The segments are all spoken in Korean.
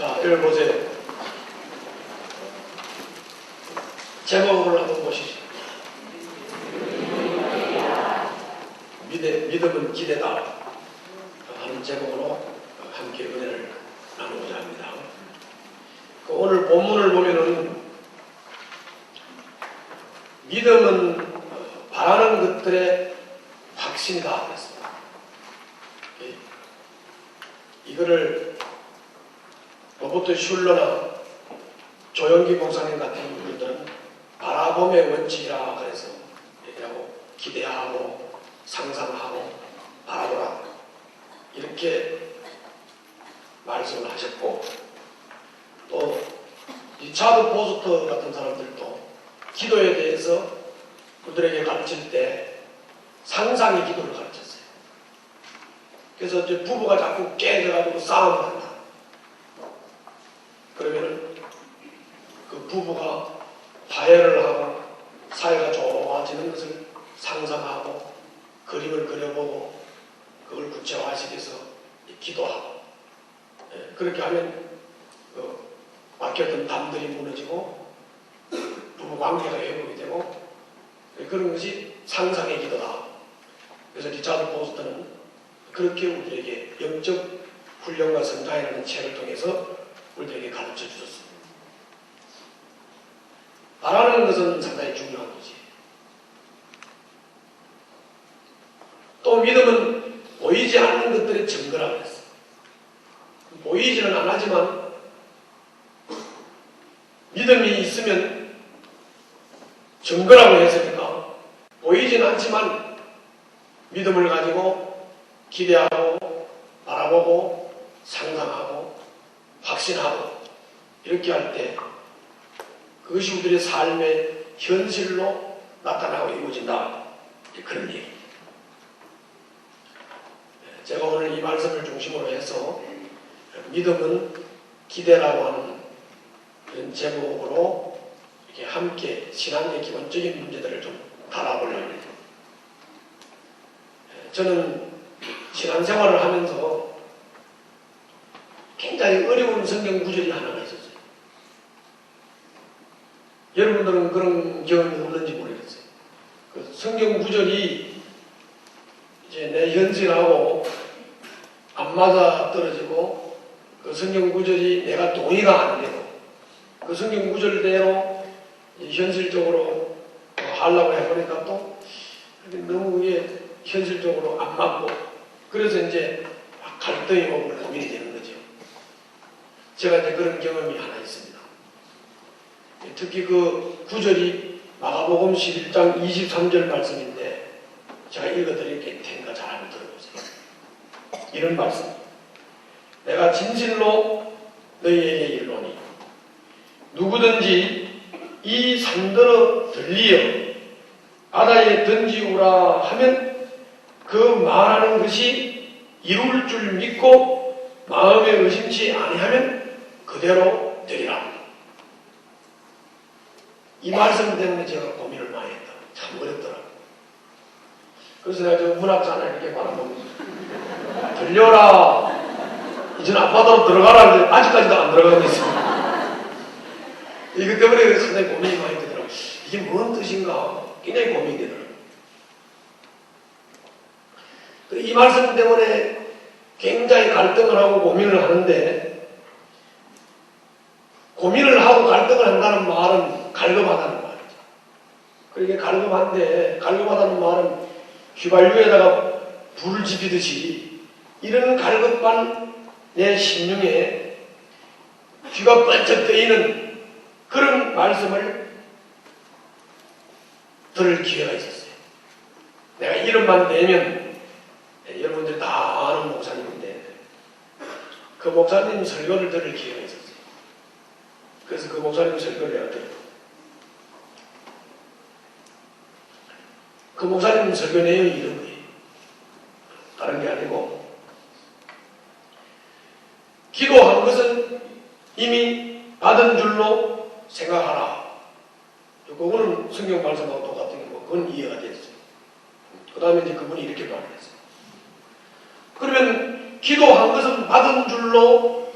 자, 여기 보세요. 제목을 한번 보시죠. 믿음은 기대다 하는 제목으로 함께 은혜를 나누고자 합니다. 오늘 본문을 보면은 믿음은 바라는 것들의 확신이다 그랬습니다. 이거를 로버트 슐러나 조영기 목사님 같은 분들은 바라봄의 원칙이라 그래서 얘기하고 기대하고 상상하고 바라보라 이렇게 말씀을 하셨고, 또 리차드 포스터 같은 사람들도 기도에 대해서 그들에게 가르칠 때 상상의 기도를 가르쳤어요. 그래서 이제 부부가 자꾸 깨져가지고 싸움을 한다. 그러면은 그 부부가 화해를 하고 사이가 좋아지는 것을 상상하고 그림을 그려보고 그걸 구체화시켜서 기도하고, 그렇게 하면 막혔던 담들이 무너지고 부부 관계가 회복이 되고, 그런 것이 상상의 기도다. 그래서 리차드 포스터는 그렇게 우리에게 영적 훈련과 성장이라는 책을 통해서 우리에게 가르쳐 주셨습니다. 바라는 것은 상당히 중요한 거지. 또 믿음은 보이지 않는 것들의 증거라고 했어. 보이지는 않지만 믿음이 있으면 증거라고 했으니까 보이지는 않지만 믿음을 가지고 기대하고 바라보고 상상하고 확신하고 이렇게 할 때 그것이 우리의 삶의 현실로 나타나고 이루어진다. 그런 얘기입니다. 제가 오늘 이 말씀을 중심으로 해서 믿음은 기대라고 하는 그런 제목으로 이렇게 함께 신앙의 기본적인 문제들을 좀 다뤄보려고 합니다. 저는 신앙생활을 하면서 굉장히 어려운 성경 구절이 하나가 있었어요. 여러분들은 그런 경험이 없는지 모르겠어요. 그 성경 구절이 이제 내 현실하고 안 맞아 떨어지고, 그 성경 구절이 내가 동의가 안 되고, 그 성경 구절대로 현실적으로 하려고 해보니까 또 너무 이게 현실적으로 안 맞고, 그래서 이제 갈등이 오고 고민이 되는 거죠. 제가 이제 그런 경험이 하나 있습니다. 특히 그 구절이 마가복음 11장 23절 말씀인데 제가 읽어드릴 테니까 잘 한번 들어보세요. 이런 말씀. 내가 진실로 너희에게 이르노니 누구든지 이 산더러 들리어 바다에 던지우라 하면 그 말하는 것이 이룰 줄 믿고 마음에 의심치 아니하면 그대로 되리라. 이 말씀 때문에 제가 고민을 많이 했다. 참 어렵더라고요. 그래서 내가 저 문학자나 이렇게 바라보면서 들려라, 이젠 앞바다로 들어가라 하는데 아직까지도 안 들어가고 있습니다. 이것 때문에 상당히 고민이 많이 되더라고요. 이게 뭔 뜻인가 굉장히 고민이 되더라고요. 이 말씀 때문에 굉장히 갈등을 하고 고민을 하는데, 고민을 하고 갈등을 한다는 말은 갈급하다는 말이죠. 그러니까 갈급한데, 갈급하다는 말은 휘발유에다가 불을 지피듯이 이런 갈급한 내 심령에 귀가 번쩍 뜨이는 그런 말씀을 들을 기회가 있었어요. 내가 이름만 내면 여러분들이 다 아는 목사님인데, 그 목사님 설교를 들을 기회가 있었어요. 그래서 그 목사님 설교를 내가 들었어요. 그 목사님 설교 내용이 이런 거예요. 다른 게 아니고, 기도한 것은 이미 받은 줄로 생각하라. 그거는 성경 말씀하고 똑같은 거고, 그건 이해가 됐어요. 그 다음에 이제 그분이 이렇게 말했어요. 그러면 기도한 것은 받은 줄로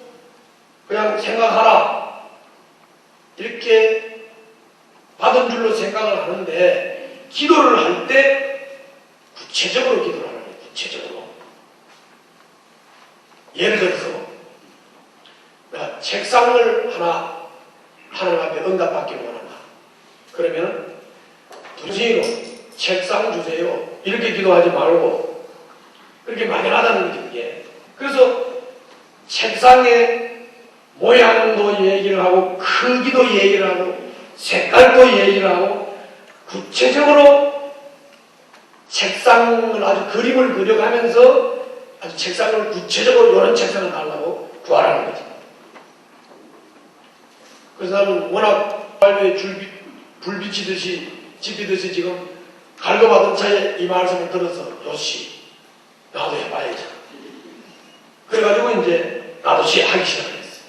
그냥 생각하라. 이렇게 받은 줄로 생각을 하는데 기도를 할 때 구체적으로 기도를 하는 거예요. 구체적으로. 예를 들어서 내가 책상을 하나 하나님 앞에 응답받기를 원한다. 그러면 두지로 책상 주세요. 이렇게 기도하지 말고 그렇게 막연하다는 거죠. 이게. 그래서 책상의 모양도 얘기를 하고 크기도 얘기를 하고 색깔도 얘기를 하고 구체적으로 책상을 아주 그림을 그려가면서 아주 책상을 구체적으로 이런 책상을 달라고 구하라는 거죠. 그래서 나는 워낙 발에 불비치듯이 지피듯이 지금 갈고받은 차에 이 말씀을 들어서 요시 나도 해봐야지. 그래가지고 이제 나도 하기 시작했어.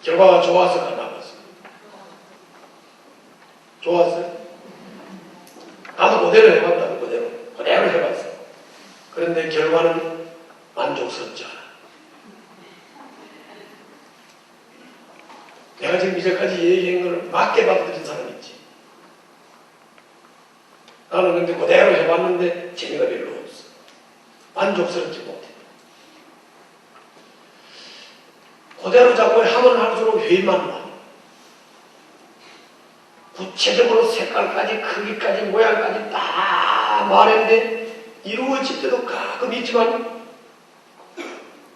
결과가 좋아서 안 나왔어. 좋았어요? 나도 그대로 해봤다. 그대로 해봤어. 그런데 결과는 만족스럽지 않아. 내가 지금 이제까지 얘기한 걸 맞게 받아들인 사람이 있지. 나는 근데 그대로 해봤는데 재미가 별로 없어. 만족스럽지 못해. 그대로 자꾸 하면 할수록 회의만 나. 구체적으로 색깔까지 크기까지 모양까지 다 말했는데 이루어질 때도 가끔 있지만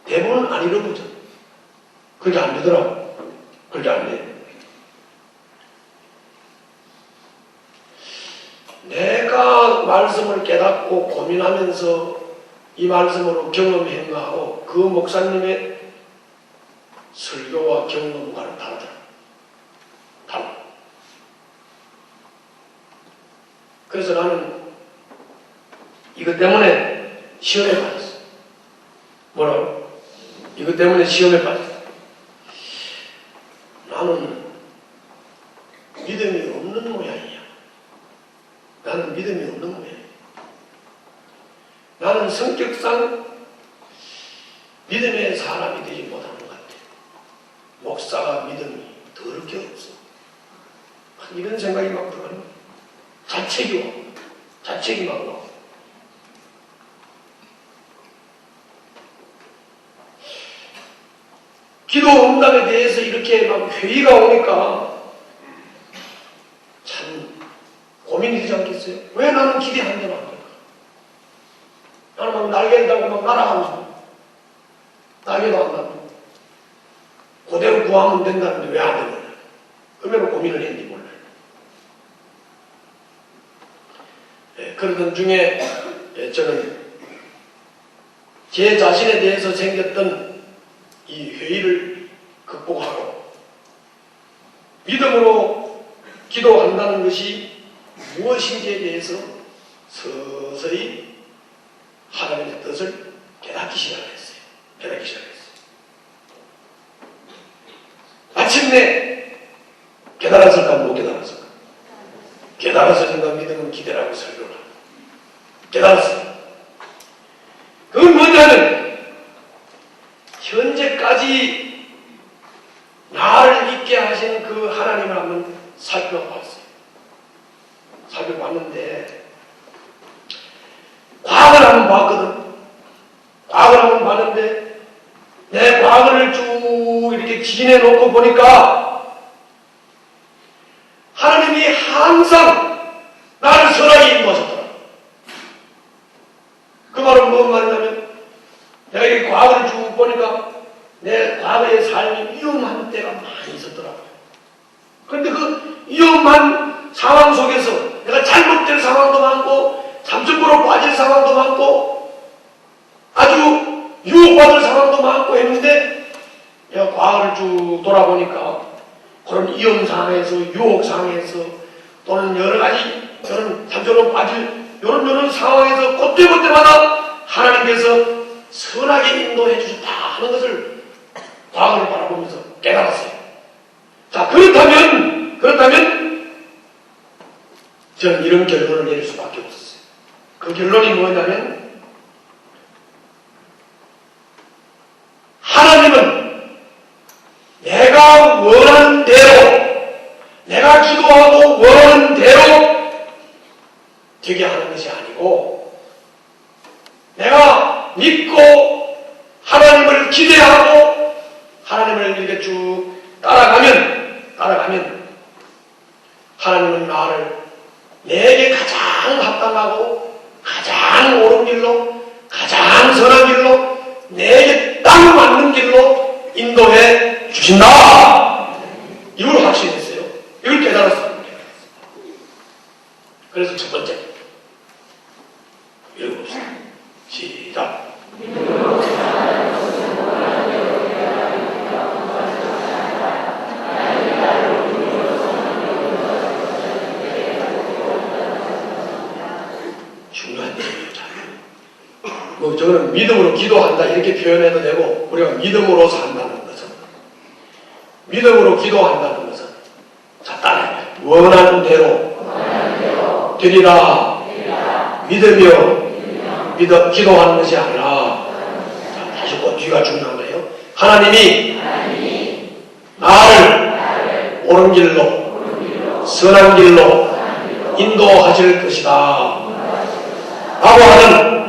대부분 안 이루어져. 그게 안 되더라고. 그게 안 돼. 내가 말씀을 깨닫고 고민하면서 이 말씀으로 경험했나 하고 그 목사님의 설교와 경험과는 다르더라. 달라. 그래서 나는 이것 때문에 시험에 빠졌어. 뭐라고? 이것 때문에 시험에 빠졌어. 나는 믿음이 없는 모양이야. 나는 믿음이 없는 모양이야. 나는 성격상 믿음의 사람이 되지 못하는 것 같아. 목사가 믿음이 더럽게 없어. 이런 생각이 막 들어가는 거야. 자책이 와. 자책이 막 와. 기도 응답에 대해서 이렇게 막 회의가 오니까 참 고민이 되지 않겠어요? 왜 나는 기대 한 대만 안 될까? 나는 막 날개를 달고 막 날아가면서 날개도 안 달고 그대로 구하면 된다는데 왜 안 되냐? 그러면 고민을 했는지 몰라요. 그러던 중에 저는 제 자신에 대해서 생겼던 이 회의를 극복하고 믿음으로 기도한다는 것이 무엇인지에 대해서 서서히 하나님의 뜻을 깨닫기 시작했어요. 깨닫기 시작했어요. 마침내 깨달았을까 못 깨달았을까? 깨달았으니까 믿음은 기대라고 설교를 합니다. 깨달았어요. 그건 뭐냐면 현재까지 나를 있게 하신 그 하나님을 한번 살펴봤어요. 살펴봤는데 과거를 한번 봤거든. 과거를 한번 봤는데 내 과거를 쭉 이렇게 지내놓고 보니까 하나님이 항상 나를 선하게 인도하셨더라. 그 말은 무슨 말이냐면 내가 이 과거를 쭉 보니까 내 과거의 삶이 위험한 때가 많이 있었더라고요. 그런데 그 위험한 상황 속에서 내가 잘못될 상황도 많고 잠적으로 빠질 상황도 많고 아주 유혹받을 상황도 많고 했는데 내가 과거를 쭉 돌아보니까 그런 위험 상황에서 유혹 상황에서 또는 여러 가지 저는 잠적으로 빠질 이런 상황에서 그때마다 하나님께서 선하게 인도해 주셨다 하는 것을 과거를 바라보면서 깨달았어요. 자, 그렇다면 저는 이런 결론을 내릴 수밖에 없었어요. 그 결론이 뭐냐면 기대하고 하나님을 이렇게 쭉 따라가면 하나님은 나를 내게 가장 합당하고 가장 옳은 길로 가장 선한 길로 내게 딱 맞는 길로 인도해 주신다. 이걸 확신했어요. 이걸 깨달았어요. 그래서 첫 번째 읽어봅시다. 시작. 중요한 얘기예요. 뭐 저거는 믿음으로 기도한다 이렇게 표현해도 되고, 우리가 믿음으로 산다는 것은, 믿음으로 기도한다는 것은, 자, 따라해요. 원하는 대로 되리라 믿으며 기도하는 것이 아니라, 자, 다시 또 뒤가 중요한 거예요. 하나님이 나를 옳은 길로 선한 길로 인도하실 것이다 라고 하는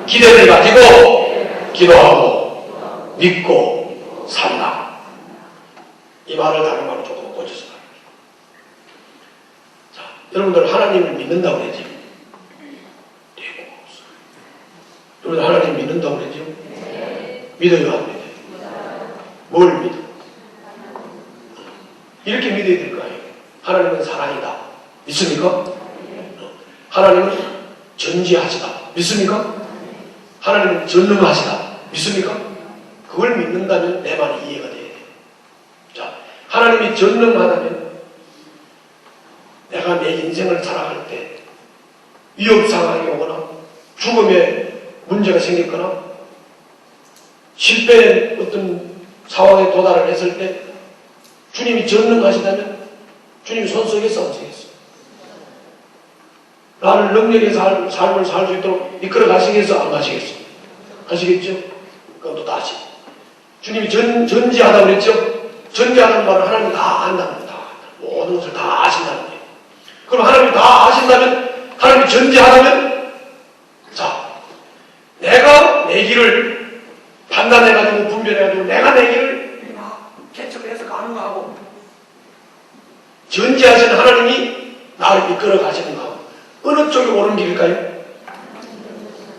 기대를 가지고 기도하고 믿고 산다. 이 말을 다른 말로 조금 고쳐서 말합니다. 자, 여러분들 하나님을 믿는다고 그러지? 여러분들 하나님 믿는다고 그러죠? 믿어요, 안 믿어요? 뭘 믿어? 이렇게 믿어야 될 거 아니에요. 하나님은 사랑이다. 믿습니까? 하나님은 전지하시다. 믿습니까? 하나님은 전능하시다. 믿습니까? 그걸 믿는다면 내 말이 이해가 돼야 돼요. 자, 하나님이 전능하다면 내가 내 인생을 살아갈 때 위협 상황이 오거나 죽음의 문제가 생겼거나 실패의 어떤 상황에 도달을 했을 때 주님이 전능하시다면 주님이 손 쓰겠어, 안 쓰겠어? 나를 능력의 삶을 살 수 있도록 이끌어 가시겠어, 안 가시겠어? 가시겠죠? 그럼 또 다시. 주님이 전지하다고 그랬죠? 전지하다는 말은 하나님이 다 안다는 거예요. 다 안다. 모든 것을 다 아신다는 거예요. 그럼 하나님이 다 아신다면, 하나님이 전지하다면, 자, 내가 내 길을 판단해가지고 분별해가지고 내가 내 길을 막 개척해서 가는 거하고, 전지하신 하나님이 나를 이끌어 가시는 거하고, 어느 쪽이 옳은 길일까요?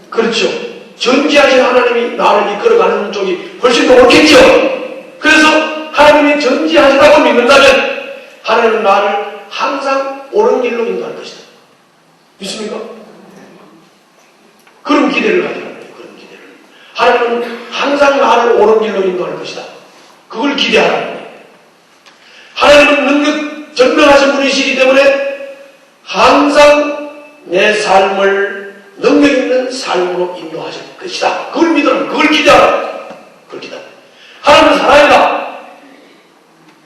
그렇죠. 전지하신 하나님이 나를 이끌어가는 쪽이 훨씬 더 옳겠죠. 그래서 하나님이 전지하시다고 믿는다면 하나님은 나를 항상 옳은 길로 인도할 것이다. 믿습니까? 그런 기대를 가지라는 거예요. 그런 기대를. 하나님은 항상 나를 옳은 길로 인도할 것이다. 그걸 기대하라는 거예요. 하나님은 능력 전능하신 분이시기 때문에 항상 내 삶을 능력 있는 삶으로 인도하실 것이다. 그걸 믿으라. 그걸 기대하라. 그걸 기대하라. 하나님은 사랑이다.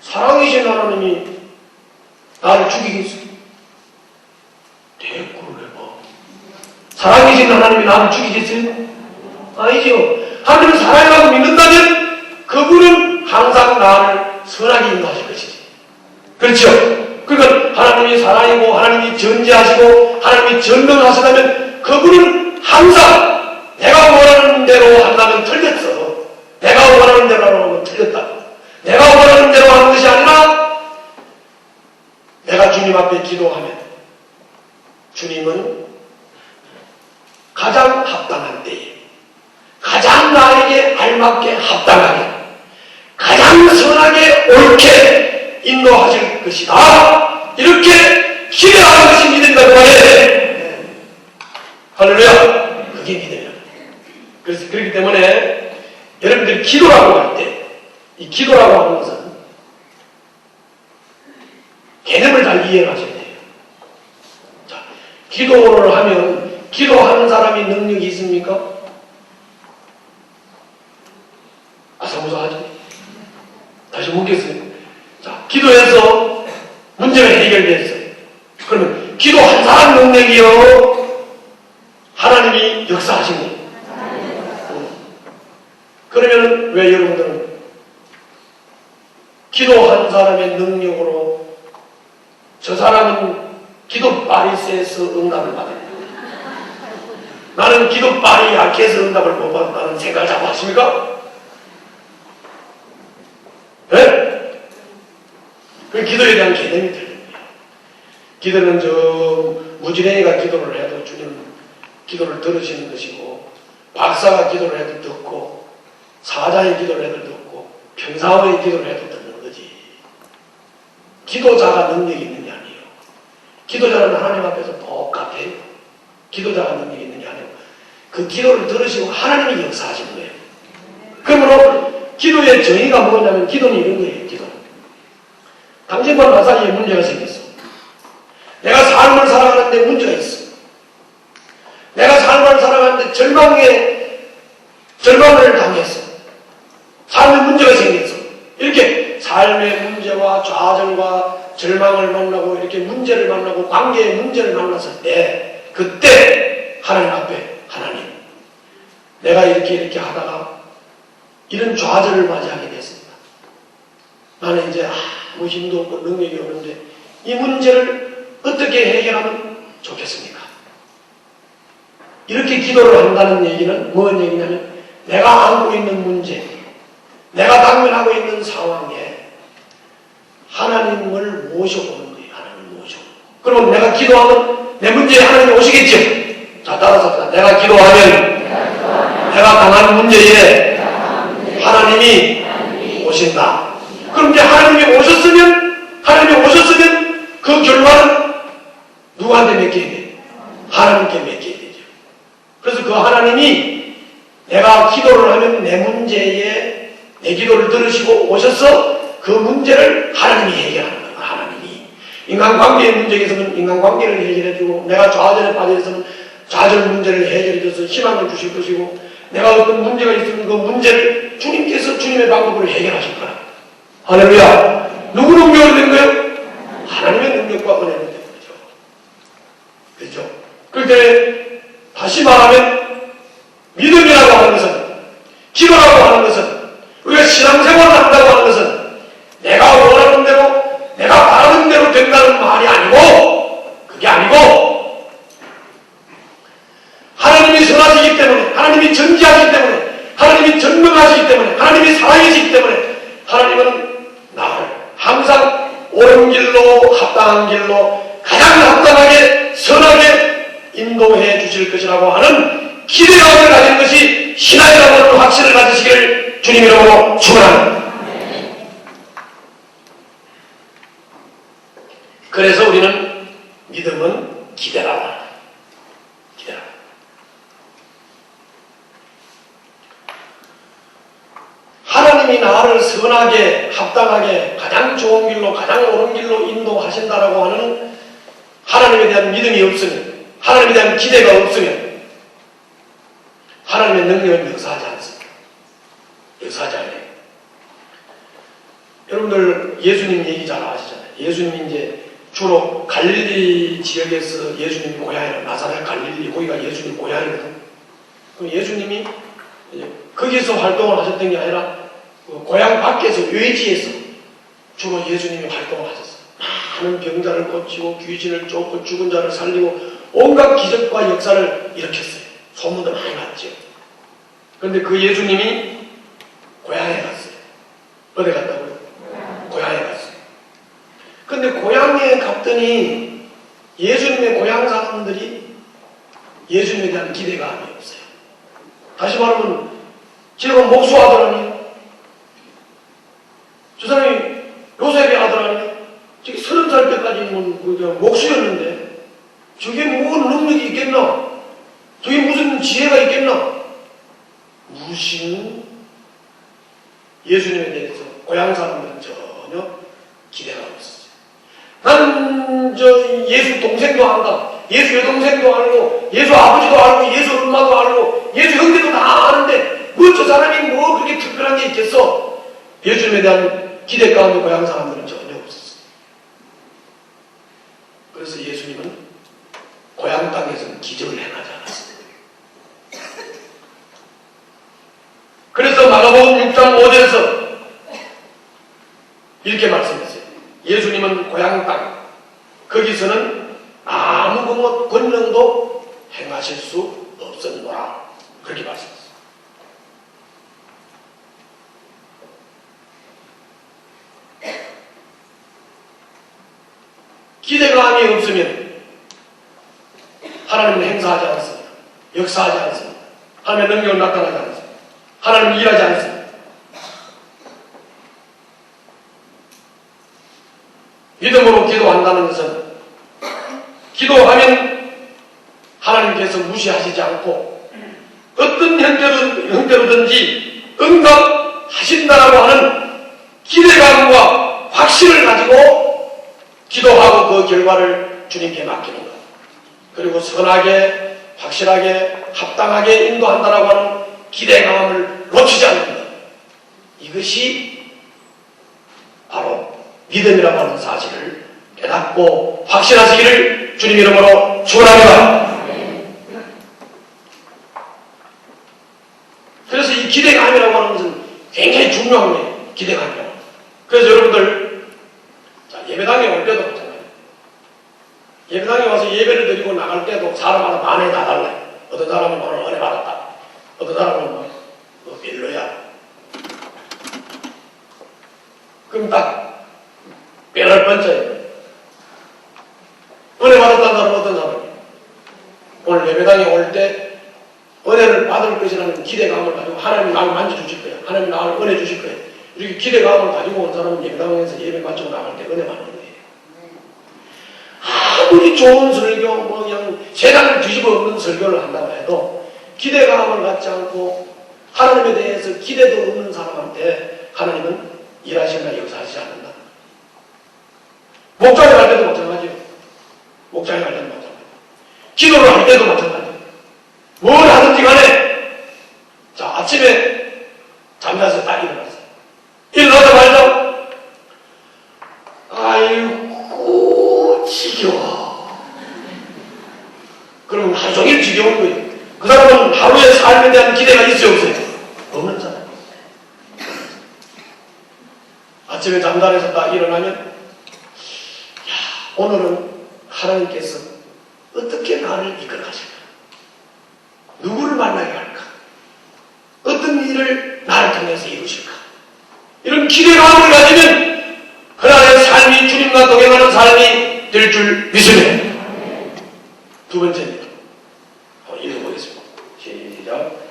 사랑이신 하나님이 나를 죽이겠어? 대꾸를 해봐. 사랑이신 하나님이 나를 죽이겠어요? 아니죠. 하나님은 사랑이라고 믿는다면 그분은 항상 나를 선하게 인도하실 것이지. 그렇죠? 그러니까 하나님이 사랑이고 하나님이 전지하시고 하나님이 전능하시다면 그분은 항상 내가 원하는 대로 한다면 틀렸어. 내가 원하는 대로 하면 틀렸다. 내가 원하는 대로 하는 것이 아니라 내가 주님 앞에 기도하면 주님은 가장 합당한 때에 가장 나에게 알맞게 합당하게 가장 선하게 옳게 인도하실 것이다. 이렇게 기대하는 것이 믿음이라고 말해. 할렐루야. 그게 믿음이야. 그래서 그렇기 때문에 여러분들이 기도라고 할 때 이 기도라고 하는 것은 개념을 잘 이해하셔야 돼요. 자, 기도를 하면 기도하는 사람이 능력이 있습니까? 아사무사하죠. 다시 묻겠어요. 자, 기도해서 문제가 해결됐어요. 그러면 기도한 사람 능력이요? 하나님이 역사하신 거예요. 그러면 왜 여러분들은 기도한 사람의 능력으로 저 사람은 기도빨이 세서 응답을 받아요. 나는 기도빨이 약해서 응답을 못 받는다는 생각을 자꾸 하십니까? 그 기도에 대한 개념이 틀린 거예요. 기도는 저 무지랭이가 기도를 해도 주님 기도를 들으시는 것이고, 박사가 기도를 해도 듣고, 사자의 기도를 해도 듣고, 평사원의 기도를 해도 듣는 거지. 기도자가 능력이 있는 게 아니에요. 기도자는 하나님 앞에서 똑같아요. 기도자가 능력이 있는 게 아니고 그 기도를 들으시고 하나님이 역사하시는 거예요. 그러므로 기도의 정의가 뭐냐면 기도는 이런 거예요. 기도는 당신과 나 사이에 문제가 생겼어. 내가 삶을 살아가는데 문제가 있어. 내가 삶을 살아가는데 절망을 당했어. 삶에 문제가 생겼어. 이렇게 삶의 문제와 좌절과 절망을 만나고 이렇게 문제를 만나고 관계의 문제를 만났을 때 그때 하나님 앞에 하나님 내가 이렇게 하다가 이런 좌절을 맞이하게 됐습니다. 나는 이제 아무 힘도 없고 능력이 없는데 이 문제를 어떻게 해결하면 좋겠습니까? 이렇게 기도를 한다는 얘기는 무슨 얘기냐면 내가 안고 있는 문제, 내가 당면하고 있는 상황에 하나님을 모셔보는 거예요. 하나님을 모셔. 그러면 내가 기도하면 내 문제에 하나님이 오시겠죠? 자, 따라서 합시다. 내가 기도하면 내가 당한 문제에 하나님이 오신다. 그럼 이제 하나님이 오셨으면 그 결과는 누구한테 맡겨야 돼? 하나님께 맡겨야 되죠. 그래서 그 하나님이 내가 기도를 하면 내 문제에 내 기도를 들으시고 오셔서 그 문제를 하나님이 해결하는 거예요. 하나님이. 인간관계의 문제에 있으면 인간관계를 해결해주고 내가 좌절에 빠져 있으면 좌절 문제를 해결해줘서 희망을 주실 것이고 내가 어떤 문제가 있으면 그 문제를 주님께서 주님의 방법으로 해결하실 거라. 할렐루야. 누구 능력으로 된 거예요? 하나님의 능력과 은혜로 된 거죠. 그렇죠? 그럴 때 다시 말하면 믿음이라고 하는 것은 기도라고 하는 것은 우리가 신앙생활을 한다고 하는 것은 내가 원하는 대로 내가 바라는 대로 된다는 말이 아니고 그게 아니고 하나님이 선하시기 때문에 하나님이 전지하시기 때문에 하나님이 전능하시기 때문에 하나님이 살아계시기 때문에 하나님은 나를 항상 옳은 길로 합당한 길로 가장 합당하게 선하게 인도해 주실 것이라고 하는 기대감을 가진 것이 신앙이라고 하는 확신을 가지시기를 주님 이름으로 축원합니다. 그래서 우리는 믿음은 기대라고 합니다. 기대라. 하나님이 나를 선하게 합당하게 가장 좋은 길로 가장 옳은 길로 인도하신다라고 하는 하나님에 대한 믿음이 없으면 하나님에 대한 기대가 없으면 하나님의 능력은 역사하지 않습니다. 역사하지 않아요. 여러분들 예수님 얘기 잘 아시잖아요. 예수님이 이제 주로 갈릴리 지역에서 예수님 고향이라 나사렛 갈릴리 거기가 예수님 고향이거든. 그럼 예수님이 거기서 활동을 하셨던 게 아니라 고향 밖에서 외지에서 주로 예수님이 활동을 하셨어요. 많은 병자를 고치고 귀신을 쫓고 죽은 자를 살리고 온갖 기적과 역사를 일으켰어요. 소문도 많이 났죠. 그런데 그 예수님이 고향에 갔어요. 어디 갔다고요? 고향에 갔어요. 그런데 고향에 갔더니 예수님의 고향 사람들이 예수님에 대한 기대감이 없어요. 다시 말하면 지금 목수 아들 아니에요? 저 사람이 요셉의 아들 아니에요? 저기 30살 때까지 목수였는데 저게 무슨 능력이 있겠나? 저게 무슨 지혜가 있겠나? 무슨 예수님에 대해서 고향 사람들은 전혀 기대가 없었어요. 나는 예수 동생도 안다. 예수 여동생도 알고 예수 아버지도 알고 예수 엄마도 알고 예수 형제도 다 아는데 뭐 저 사람이 뭐 그렇게 특별한 게 있겠어? 예수님에 대한 기대감이 고향 사람들은 전혀 없었어요. 그래서 예수님은 고향 땅에서는 기적을 행하지 않았습니다. 그래서 마가복음 6장 5절에서 이렇게 말씀했어요. 예수님은 고향 땅 거기서는 아무 권능도 행하실 수 없었노라. 그렇게 말씀했어요. 기대감이 없으면 하나님은 행사하지 않습니다. 역사하지 않습니다. 하나님의 능력은 나타나지 않습니다. 하나님은 일하지 않습니다. 믿음으로 기도한다는 것은 기도하면 하나님께서 무시하시지 않고 어떤 형태로든지 응답하신다라고 하는 기대감과 확신을 가지고 기도하고 그 결과를 주님께 맡기는 것. 그리고 선하게, 확실하게, 합당하게 인도한다라고 하는 기대감을 놓치지 않는 것. 이것이 바로 믿음이라고 하는 사실을 깨닫고 확신하시기를 주님 이름으로 축원합니다. 그래서 이 기대감이라고 하는 것은 굉장히 중요한 거예요. 기대감이라고. 그래서 여러분들 예배당에 올 때도 마찬가지예요. 예배당에 와서 예배를 드리고 나갈 때도 사람마다 만에 다 달라요. 어떤 사람은 오늘 은혜 받았다. 어떤 사람은 뭐 별로야. 그럼 딱 빼날 번째예요. 은혜 받았다는 사람은 어떤 사람이에요? 오늘 예배당에 올 때 은혜를 받을 것이라는 기대감을 가지고 하나님이 나를 만져주실 거예요. 하나님이 나를 은혜 주실 거예요. 이렇게 기대감을 가지고 온 사람은 예배당에서 예배 마치고 나갈 때 은혜 받는 거예요. 아무리 좋은 설교, 뭐 그냥 세상을 뒤집어 엎는 설교를 한다고 해도 기대감을 갖지 않고 하나님에 대해서 기대도 없는 사람한테 하나님은 일하시거나 역사하시지 않는다. 목장에 갈 때도 마찬가지예요. 목장에 갈 때도 마찬가지예요. 기도를 할 때도 마찬가지예요. 뭘 하든지 간에 자 아침에 잠자서 딱 일어났어요. 일어나자마자 아이고 지겨워. 그러면 하루 종일 지겨운 거예요. 그 사람은 하루의 삶에 대한 기대가 있어요 없어요? 없는 사람. 아침에 잠자리에서 딱 일어나면 야 오늘은 하나님께서 어떻게 나를 이끌어 가실까? 누구를 만나게 할까? 어떤 일을 나를 통해서 이루실까? 이런 기대감을 가지면 그날의 삶이 주님과 동행하는 삶이 될 줄 믿습니다. 두 번째입니다. 한번 읽어보겠습니다. 시작.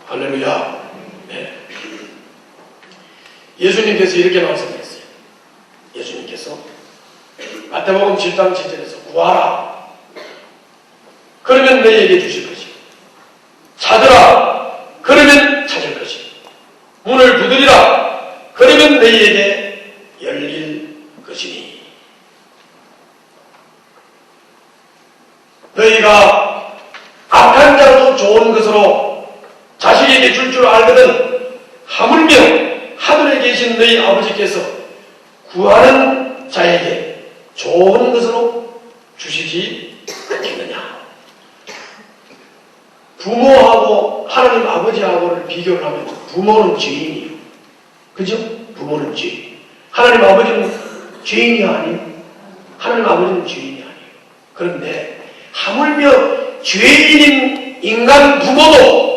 할렐루야. 네. 예수님께서 이렇게 말씀했어요. 예수님께서 마태복음 7장 7절에서 구하라. 그러면 너희에게 주실 것이고 찾으라. 그러면 찾을 것이고 문을 두드리라. 그러면 너희에게 열릴 것이니 너희가 악한 자로도 좋은 것으로 자식에게 줄 알거든 하물며 하늘에 계신 너희 아버지께서 구하는 자에게 좋은 것으로 주시지 않겠느냐. 부모하고 하나님 아버지하고를 비교를 하면 부모는 죄인이에요. 그죠? 부모는 죄인. 하나님 아버지는 죄인이 아니에요. 하나님 아버지는 죄인이 아니에요. 그런데 하물며 죄인인 인간 부모도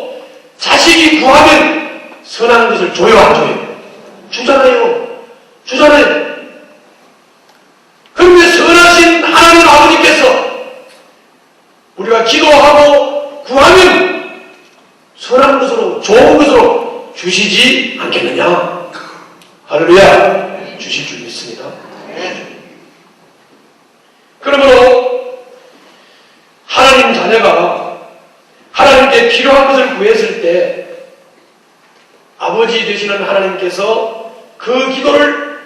자식이 구하면 선한 것을 줘요, 안 줘요? 주잖아요. 주잖아요. 그런데 선하신 하나님 아버지께서 우리가 기도하고 구하면 선한 것으로, 좋은 것으로 주시지 않겠느냐? 할렐루야. 주실 줄 믿습니다. 그러므로 하나님 자녀가 하나님께 필요한 것을 구했을 때 아버지 되시는 하나님께서 그 기도를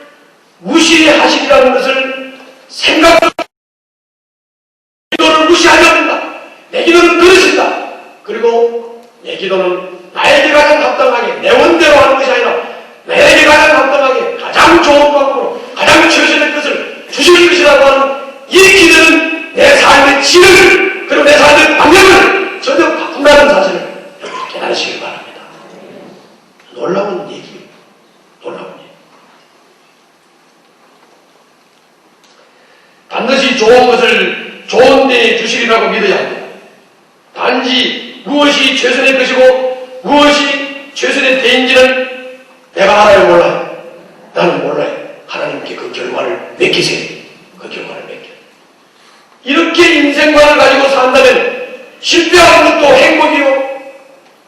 무시하시리라는 것을 생각하고 기도를 무시하지 않는다. 내 기도는 그릇이다. 그리고 내 기도는 나에게 가장 합당하게 내 원대로 하는 것이 아니라 나에게 가장 합당하게 가장 좋은 방법으로 가장 최선의 것을 주실 것이라고 하는 이 기도는 내 삶의 질을 그리고 내 삶의 방향을 전혀 바꾼다는 사실을 깨달으시길 바랍니다. 놀라운 얘기예요. 놀라운 얘기. 무엇이 좋은 것을 좋은 때에 주시리라고 믿어야 합니다. 단지 무엇이 최선의 것이고 무엇이 최선의 때인지는 내가 알아요, 몰라요? 나는 몰라요. 하나님께 그 결과를 맡기세요. 그 결과를 맡겨. 이렇게 인생관을 가지고 산다면 실패하는 것도 행복이요,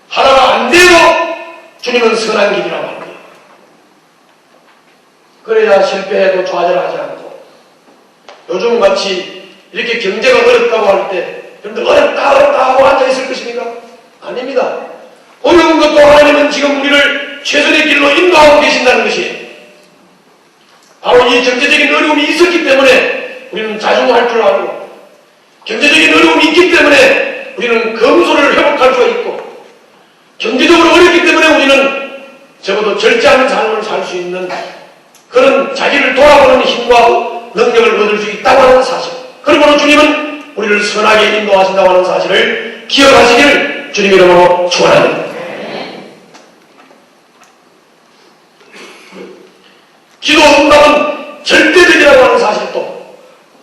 하나가 안 돼도 주님은 선한 길이라고 합니다. 그래야 실패해도 좌절하지 않고, 요즘같이 이렇게 경제가 어렵다고 할 때 여러분들 어렵다 하고 앉아있을 것입니까? 아닙니다. 어려운 것도 하나님은 지금 우리를 최선의 길로 인도하고 계신다는 것이에요. 바로 이 경제적인 어려움이 있었기 때문에 우리는 자중할 줄 알고, 경제적인 어려움이 있기 때문에 우리는 검소를 회복할 수가 있고, 경제적으로 어렵기 때문에 우리는 적어도 절제하는 삶을 살 수 있는 그런 자기를 돌아보는 힘과 능력을 얻을 수 있다고 하는 사실, 그리고 주님은 우리를 선하게 인도하신다고 하는 사실을 기억하시기를 주님 이름으로 축원합니다. 기도 응답은 절대적이라고 하는 사실도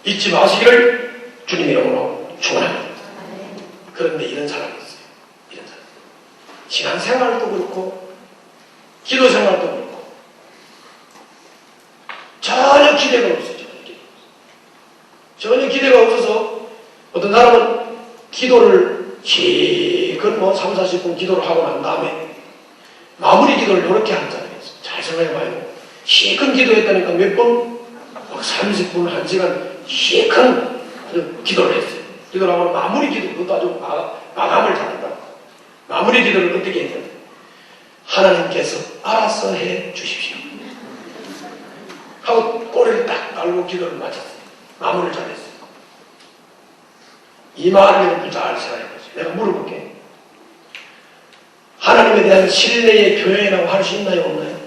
잊지 마시기를 주님 이름으로 축원합니다. 그런데 이런 사람이 있어요. 이런 사람. 신앙생활도 그렇고 기도 생활도 그렇고 전혀 기대가 없어요. 전혀 기대가 없어서 어떤 사람은 기도를 실컷 3, 40분 기도를 하고 난 다음에 마무리 기도를 이렇게 한다는 거예요. 잘 생각해봐요. 실컷 기도했다니까 몇 번? 30분, 1시간 실컷 기도를 했어요. 기도를 하고 마무리 기도, 그것도 아주 마감을 잘한다고. 마무리 기도를 어떻게 했냐면 하나님께서 알아서 해 주십시오 하고 꼬리를 딱 깔고 기도를 마쳤어요. 마무리를 잘했어요. 이 말을 여러분 잘 생각해보세요. 내가 물어볼게. 하나님에 대한 신뢰의 표현이라고 할 수 있나요, 없나요?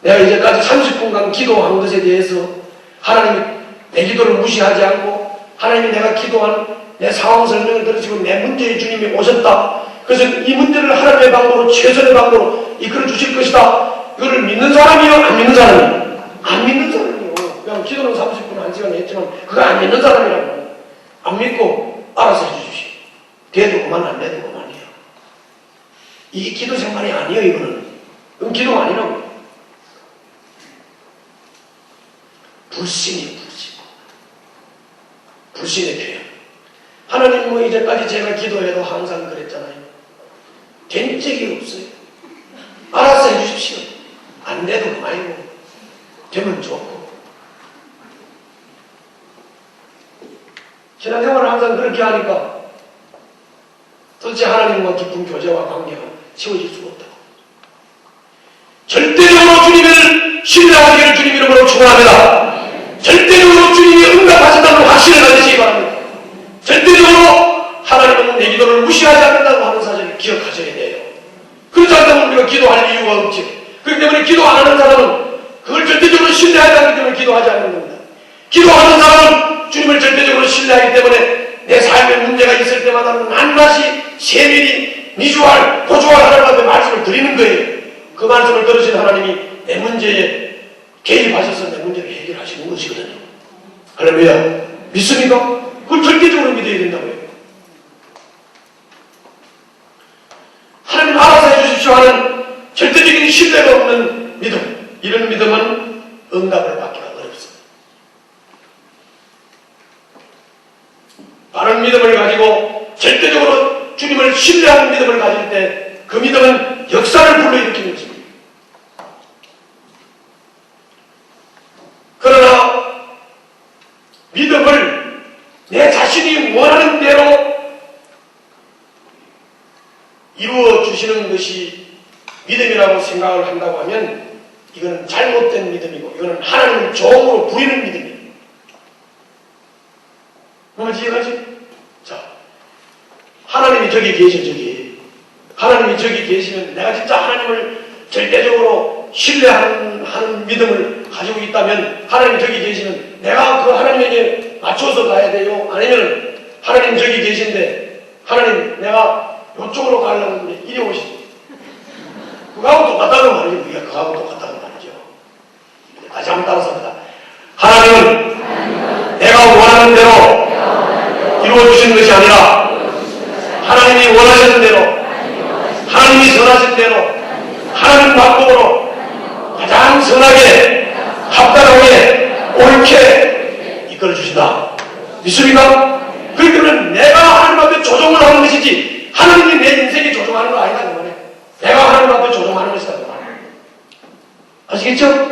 내가 이제까지 30분간 기도한 것에 대해서 하나님이 내 기도를 무시하지 않고 하나님이 내가 기도한 내 상황 설명을 들으시고 내 문제에 주님이 오셨다. 그래서 이 문제를 하나님의 방법으로 최선의 방법으로 이끌어 주실 것이다. 이거를 믿는 사람이요, 안 믿는 사람이요? 안 믿는 사람이요. 그냥 기도는 30분, 1시간 했지만 그거 안 믿는 사람이라고. 안 믿고 알아서 해주십시오. 돼도 그만, 안 돼도 그만이에요. 이게 기도 생활이 아니에요, 이거는. 그건 기도가 아니라고요. 불신이 불신. 불신의 표현. 하나님 이제까지 제가 기도해도 항상 그랬잖아요. 된 적이 없어요. 알아서 해주십시오. 안 돼도 그만이고 되면 좋고. 신앙생활을 항상 그렇게 하니까 도대체 하나님과 깊은 교제와 관계가 지워질 수가 없다고. 절대적으로 주님을 신뢰하기를 주님 이름으로 축원합니다. 절대적으로 주님이 응답하신다는 확신을 가지시기 바랍니다. 절대적으로 하나님은 내 기도를 무시하지 않는다고 하는 사실을 기억하셔야 돼요. 그렇지 않다면 우리가 기도할 이유가 없죠. 그렇기 때문에 기도 안 하는 사람은 그걸 절대적으로 신뢰하지 않기 때문에 기도하지 않는 겁니다. 기도하는 사람은 주님을 절대적으로 신뢰하기 때문에 내 삶에 문제가 있을 때마다는 낱낱이 세밀히 미주알, 고주알 하나님 앞에 말씀을 드리는 거예요. 그 말씀을 들으신 하나님이 내 문제에 개입하셔서 내 문제를 해결하시는 것이거든요. 할렐루야. 믿습니까? 그걸 절대적으로 믿어야 된다고요. 하나님 알아서 해주십시오 하는 절대적인 신뢰가 없는 믿음. 이런 믿음은 응답을 받기가 어렵습니다. 바른 믿음을 가지고 절대적으로 주님을 신뢰하는 믿음을 가질 때 그 믿음은 역사를 불러일으키는 것입니다. 그러나 믿음을 내 자신이 원하는 대로 이루어 주시는 것이 믿음이라고 생각을 한다고 하면 이거는 잘못된 믿음이고 이거는 하나님을 종으로 부리는 믿음이에요. 뭔지 이해가지? 자, 하나님이 저기 계셔, 저기. 하나님이 저기 계시면 내가 진짜 하나님을 절대적으로 신뢰하는 믿음을 가지고 있다면 하나님 저기 계시면 내가 그 하나님에게 맞춰서 가야 돼요? 아니면 하나님 저기 계신데 하나님 내가 이쪽으로 가려고 하는데 이리 오시죠. 그거하고 똑같다는 말이죠. 우리가 그거하고 똑같다는 말이죠. 다시 한번 따라서 합니다. 하나님은 원하는 대로 이루어주시는 것이 아니라 하나님이 원하시는 대로, 하나님이 선하신 대로, 하나님 방법으로 가장 선하게, 합당하게, 옳게 이끌어주신다. 믿습니까? 그렇기 때문에 내가 하나님 앞에 조종을 하는 것이지 하나님이 내 인생에 조종하는 거 아니다. 그 말이에요. 내가 하나님 앞에 조종하는 것이다. 그 말이에요. 아시겠죠?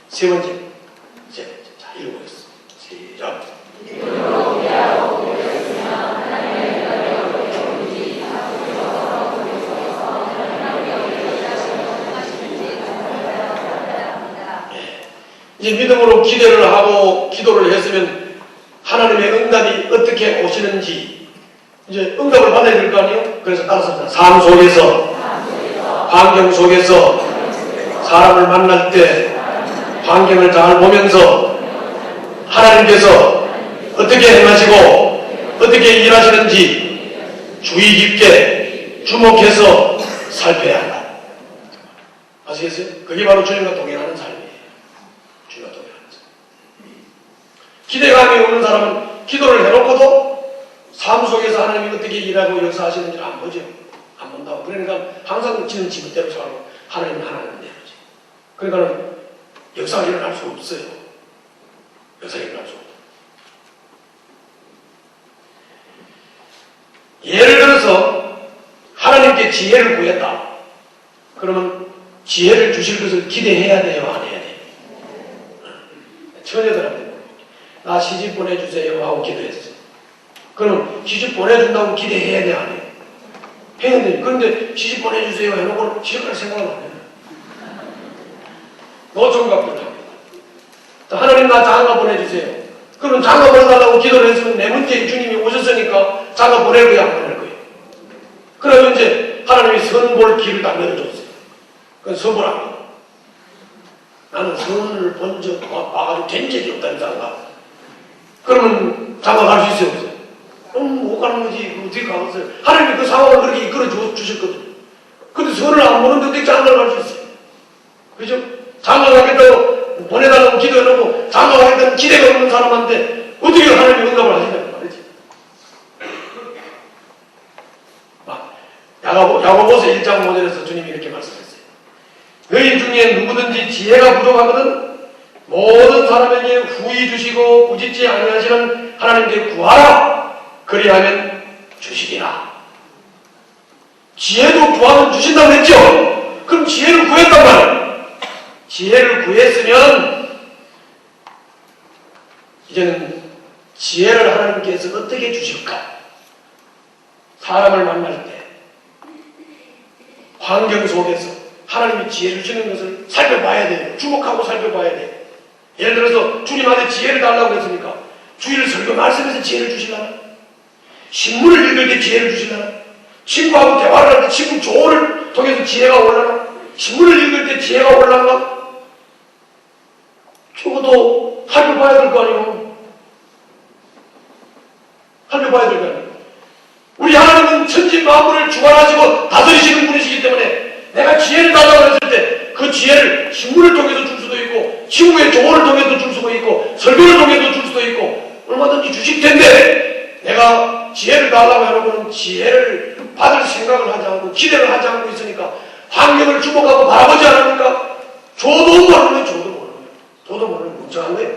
세 번째. 자, 읽어보겠습니다. 시작. 이제 믿음으로 기대를 하고 기도를 했으면 하나님의 응답이 어떻게 오시는지 이제 응답을 받아야 될 거 아니에요? 그래서 따라서 삶 속에서, 환경 속에서, 사람을 만날 때 환경을 잘 보면서 하나님께서 어떻게 행하시고 어떻게 일하시는지 주의 깊게 주목해서 살펴야 한다. 아시겠어요? 그게 바로 주님과 동행하는 삶이에요. 주님과 동행하는 삶. 기대감이 없는 사람은 기도를 해놓고도 삶 속에서 하나님이 어떻게 일하고 역사하시는지를 안 보죠. 안 본다고. 그러니까 항상 지는 지멋대로 살고 하나님은 하나님 대로지. 그러니까 역사가 일어날 수 없어요. 역사가 일어날 수 없다. 예를 들어서 하나님께 지혜를 구했다. 그러면 지혜를 주실 것을 기대해야 돼요? 안 해야 돼요? 처녀들한테 나 시집 보내주세요 하고 기도했어요. 그럼 시집 보내준다고 기대해야 돼요? 안 해요? 해야 돼요. 그런데 시집 보내주세요 해놓고 시집갈 생각은 안 해요. 노총각들 합니다. 하나님 나 장가 보내주세요. 그러면 장가 보내달라고 기도를 했으면 내 문제에 주님이 오셨으니까 장가 보낼 거야 안 보낼 거예요? 그러면 이제 하나님이 선볼 길을 딱 열어줬어요. 그건 선볼 안 해요. 나는 선을 본 적 와가지고 된 적이 없다는 장가. 그러면 장가 갈 수 있어요 없어요? 못 가는 거지. 어떻게 가겠어요? 하나님이 그 상황을 그렇게 이끌어 주셨거든요. 근데 선을 안 보는데 어떻게 장가를 갈 수 있어요? 그죠? 장가 가겠다고 보내달라고 기도해놓고 장가 가겠다는 기대가 없는 사람한테 어떻게 하나님이 응답을 하시냐고 말이지. 야고보서 1장 5절에서 주님이 이렇게 말씀했어요. 너희 중에 누구든지 지혜가 부족하거든 모든 사람에게 후히 주시고 꾸짖지 아니하시는 하나님께 구하라. 그리하면 주시리라. 지혜도 구하면 주신다고 했죠? 그럼 지혜를 구했단 말이에요. 지혜를 구했으면 이제는 지혜를 하나님께서 어떻게 주실까? 사람을 만날 때 환경 속에서 하나님이 지혜를 주시는 것을 살펴봐야 돼요. 주목하고 살펴봐야 돼요. 예를 들어서 주님한테 지혜를 달라고 했으니까 주일 설교 말씀에서 지혜를 주시려나? 신문을 읽을 때 지혜를 주시려나? 친구하고 대화를 할 때 친구 조언을 통해서 지혜가 올라나? 신문을 읽을 때 지혜가 올라나? 적어도 살펴봐야 될 거 아니에요. 살펴봐야 될 거 아니에요. 우리 하나님은 천지 만물을 주관하시고 다스리시는 분이시기 때문에 내가 지혜를 달라고 했을 때 그 지혜를 신문을 통해서 줄 수도 있고 친구의 조언을 통해서 줄 수도 있고 설교를 통해서 줄 수도 있고 얼마든지 주실 텐데 내가 지혜를 달라고 해놓고는 지혜를 받을 생각을 하지 않고 기대를 하지 않고 있으니까 환경을 주목하고 바라보지 않으니까 저도 모르는 거예요. 저도 모르는 거예요. 저도 모르는 멍청한 거예요.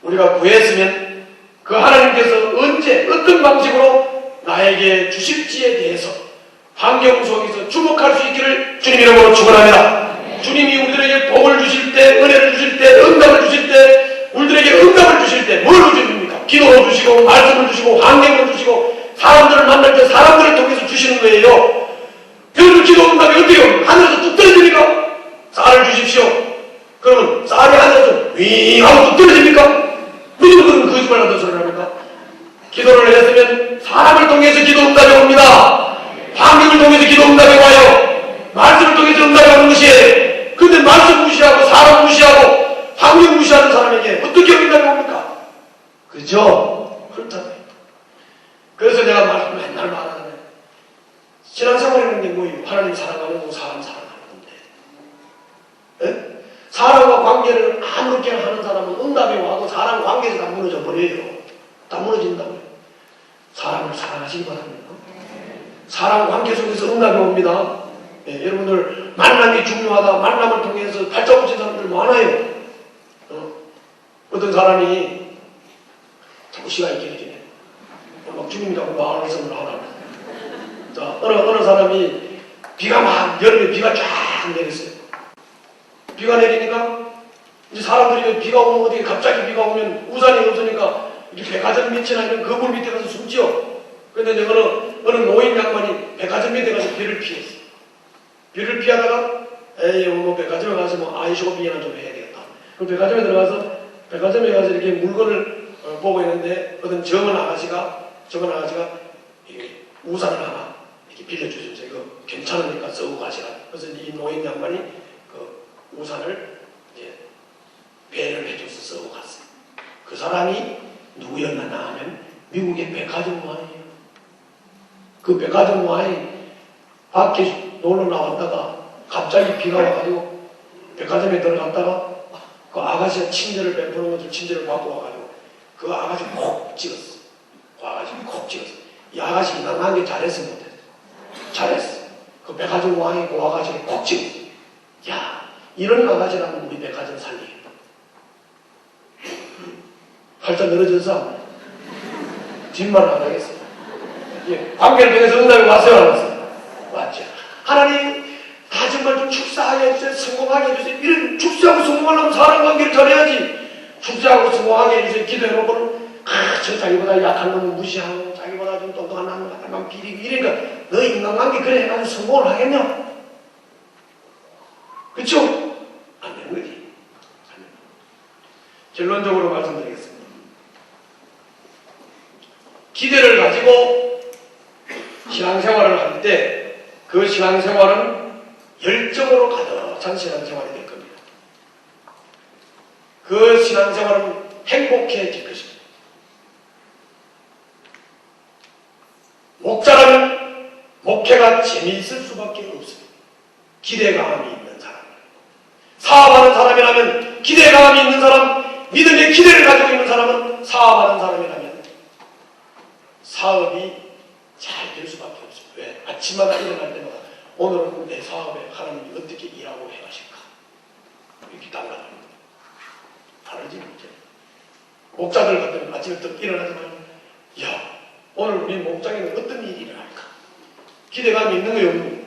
우리가 구했으면 그 하나님께서 언제 어떤 방식으로 나에게 주실지에 대해서 환경 속에서 주목할 수 있기를 주님 이름으로 축원합니다. 주님이 우리들에게 복을 주실 때, 은혜를 주실 때, 응답을 주실 때, 우리들에게 응답을 주실 때 뭘 주십니까? 기도를 주시고 말씀을 주시고 환경을 주시고 사람들을 만날 때 사람들을 통해서 주시는 거예요. 여러분 기도 응답이 어때요? 하늘에서 뚝 떨어집니까? 쌀을 주십시오. 그러면 쌀이 하늘에서 윙 하고 뚝 떨어집니까? 누구도 그런 거짓말하는 소리를 합니까? 기도를 했으면 사람을 통해서 기도 응답이 옵니다. 환경을 통해서 기도 응답이 와요. 말씀을 통해서 응답이 오는 것이에요. 그런데 말씀 무시하고 사람 무시하고 환경 무시하는 사람에게 어떻게 응답이 옵니까? 그죠? 그렇다고요. 그래서 내가 맨날 말하잖아요. 신앙생활이라는 게 뭐예요? 하나님 사랑하는 거 사람 사랑하는 건데 사람과 관계를 아무렇게 하는 사람은 응답이 와도 사람 관계에서 다 무너져 버려요. 다 무너진다고요. 사람을 사랑하시기 바랍니다. 사람 관계 속에서 응답이 옵니다. 예, 여러분들 만남이 중요하다. 만남을 통해서 발자국친 사람들 많아요. 어떤 사람이 자꾸 시간이 길어지네. 막 죽음이라고 마을에서 하나. 자, 어느 사람이 비가 막 여름에 비가 쫙 내렸어요. 비가 내리니까 이제 사람들이 비가 오면 어디 갑자기 비가 오면 우산이 없으니까 이렇게 백화점 밑이나 이런 거물 밑에 가서 숨지요. 그런데 이제 어느 노인 양반이 백화점 밑에 가서 비를 피했어요. 비를 피하다가 에이 뭐 백화점에 가서 뭐 아이쇼핑이나 좀 해야 되겠다. 그럼 백화점에 들어가서 백화점에 가서 이렇게 물건을 보고 있는데 어떤 젊은 아가씨가 이게 우산을 하나 이렇게 빌려주셨어요. 이거 괜찮으니까 쓰고 가시라. 그래서 이 노인 양반이 그 우산을 이제 배를 해줘서 쓰고 갔어요. 그 사람이 누구였나 하면 미국의 백화점 왕이에요. 그 백화점 왕이 밖에 놀러 나왔다가 갑자기 비가 와가지고 백화점에 들어갔다가 그 아가씨가 친절을 베푸는 것을 친절을 받고 와가지고 그 아가씨 콕 찍었어. 그 아가씨 콕 찍었어. 이 아가씨 인간관계 잘했어 못했어? 잘했어. 그 백화점 왕이 그 아가씨를 콕 찍었어. 야, 이런 아가씨라면 우리 백화점 살리겠다. 팔자 늘어져서 뒷말을 안 하겠어. 예, 관계를 통해서 응답이 왔어요, 안 왔어요? 왔죠. 하나님, 다 정말 좀 축사하게 해주세요. 성공하게 해주세요. 이런 축사하고 성공하려면 사람 관계를 잘해야지. 축사하고 성공하게 해주세요. 기도해놓고는, 저 자기보다 약한 놈은 무시하고, 자기보다 좀 똑똑한 놈은 비리고, 이러니까, 너 인간관계 그래 해가지고 성공을 하겠냐? 그쵸? 안 되는 거지. 결론적으로 말씀드리겠습니다. 기대를 가지고 신앙생활을 할 때 그 신앙생활은 열정으로 가득 찬 신앙생활이 될 겁니다. 그 신앙생활은 행복해질 것입니다. 목자라면 목회가 재미있을 수밖에 없습니다. 기대감이 있는 사람. 사업하는 사람이라면 기대감이 있는 사람, 믿음의 기대를 가지고 있는 사람은 사업하는 사람이라면 사업이 잘 될 수밖에 없습니다. 왜? 아침마다 일어날 때마다 오늘은 내 사업에 하나님이 어떻게 일하고 행하실까? 이렇게 달라갑니다. 다르지 못해. 목자들 같은 아침부터 일어나자마자 야, 오늘 우리 목장에는 어떤 일이 일어날까? 기대감이 있는 거예요, 없는 거예요?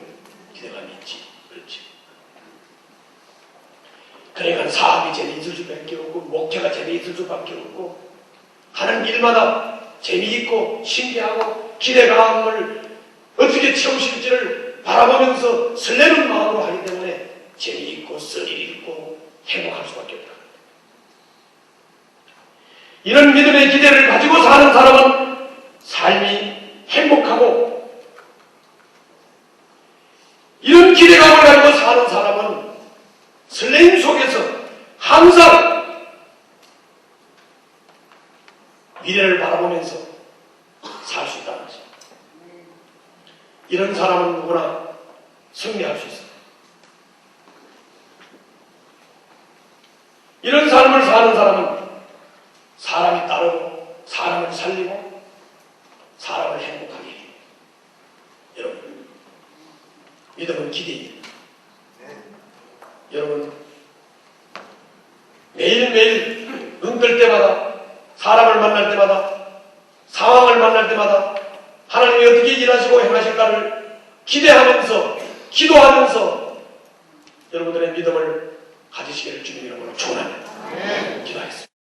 기대감이 있지. 그렇지. 그러니까 사업이 재미있을 수밖에 없고 목회가 재미있을 수밖에 없고 하는 일마다 재미있고 신기하고 기대감을 어떻게 채우실지를 바라보면서 설레는 마음으로 하기 때문에 재미있고 스릴 있고 행복할 수밖에 없다. 이런 믿음의 기대를 가지고 사는 사람은 삶이 행복하고 이런 기대감을 가지고 사는 사람은 설레임 속에서 항상 미래를 바라보면서 살 수 있다는 것입니다. 이런 사람은 누구나 승리할 수 있습니다. 이런 삶을 사는 사람은 사람이 따르고 사람을 살리고 사람을 행복하게 해요. 여러분, 믿음은 기대입니다. 여러분, 매일매일 눈 뜰 때마다 사람을 만날 때마다 상황을 만날 때마다 하나님이 어떻게 일하시고 행하실까를 기대하면서 기도하면서 여러분들의 믿음을 가지시기를 주님 이름으로 축원합니다. 기도하겠습니다.